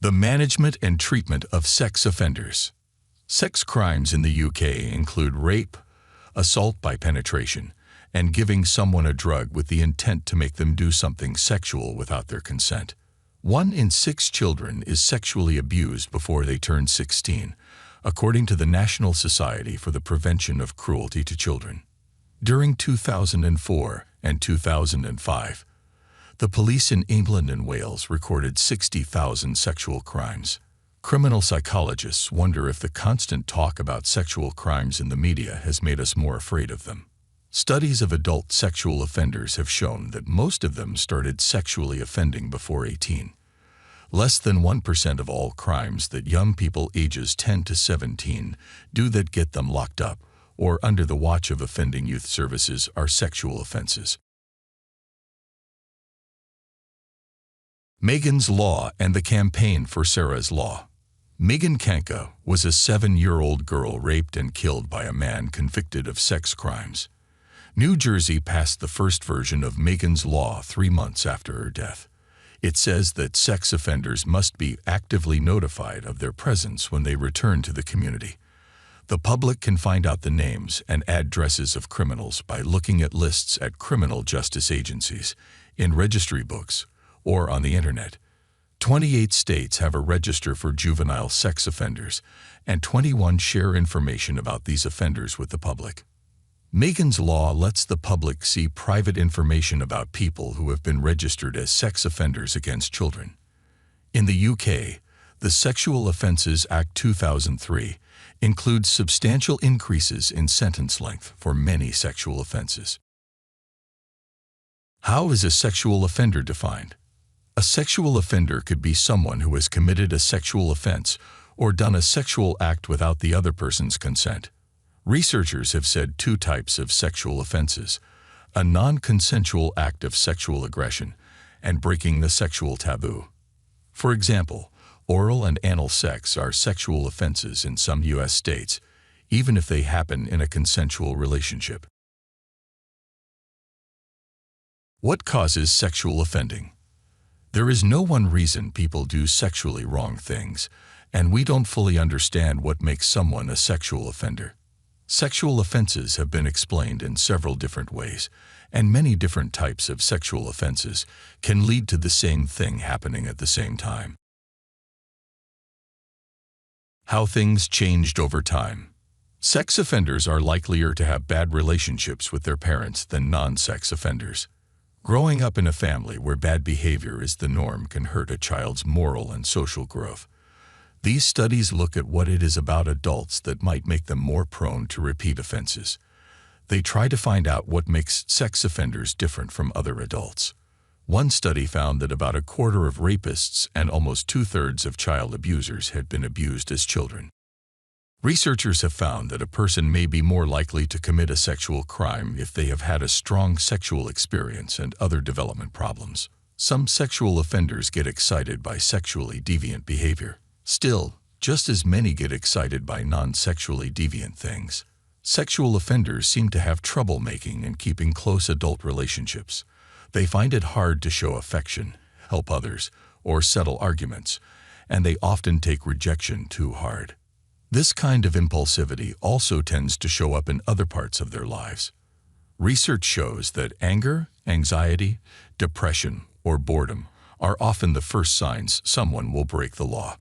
The management and treatment of sex offenders. Sex crimes in the UK include rape, assault by penetration, and giving someone a drug with the intent to make them do something sexual without their consent. 1 in 6 children is sexually abused before they turn 16, according to the National Society for the Prevention of Cruelty to Children. During 2004 and 2005, the police in England and Wales recorded 60,000 sexual crimes. Criminal psychologists wonder if the constant talk about sexual crimes in the media has made us more afraid of them. Studies of adult sexual offenders have shown that most of them started sexually offending before 18. Less than 1% of all crimes that young people ages 10 to 17 do that get them locked up or under the watch of offending youth services are sexual offenses. Megan's Law and the Campaign for Sarah's Law. Megan Kanka was a 7-year-old girl raped and killed by a man convicted of sex crimes. New Jersey passed the first version of Megan's Law 3 months after her death. It says that sex offenders must be actively notified of their presence when they return to the community. The public can find out the names and addresses of criminals by looking at lists at criminal justice agencies, in registry books, or on the internet. 28 states have a register for juvenile sex offenders, and 21 share information about these offenders with the public. Megan's Law lets the public see private information about people who have been registered as sex offenders against children. In the UK, the Sexual Offences Act 2003 includes substantial increases in sentence length for many sexual offenses. How is a sexual offender defined? A sexual offender could be someone who has committed a sexual offense or done a sexual act without the other person's consent. Researchers have said 2 types of sexual offenses: a non-consensual act of sexual aggression and breaking the sexual taboo. For example, oral and anal sex are sexual offenses in some U.S. states, even if they happen in a consensual relationship. What causes sexual offending? There is no one reason people do sexually wrong things, and we don't fully understand what makes someone a sexual offender. Sexual offenses have been explained in several different ways, and many different types of sexual offenses can lead to the same thing happening at the same time. How things changed over time. Sex offenders are likelier to have bad relationships with their parents than non-sex offenders. Growing up in a family where bad behavior is the norm can hurt a child's moral and social growth. These studies look at what it is about adults that might make them more prone to repeat offenses. They try to find out what makes sex offenders different from other adults. One study found that about 1/4 of rapists and almost 2/3 of child abusers had been abused as children. Researchers have found that a person may be more likely to commit a sexual crime if they have had a strong sexual experience and other development problems. Some sexual offenders get excited by sexually deviant behavior. Still, just as many get excited by non-sexually deviant things. Sexual offenders seem to have trouble making and keeping close adult relationships. They find it hard to show affection, help others, or settle arguments, and they often take rejection too hard. This kind of impulsivity also tends to show up in other parts of their lives. Research shows that anger, anxiety, depression, or boredom are often the first signs someone will break the law.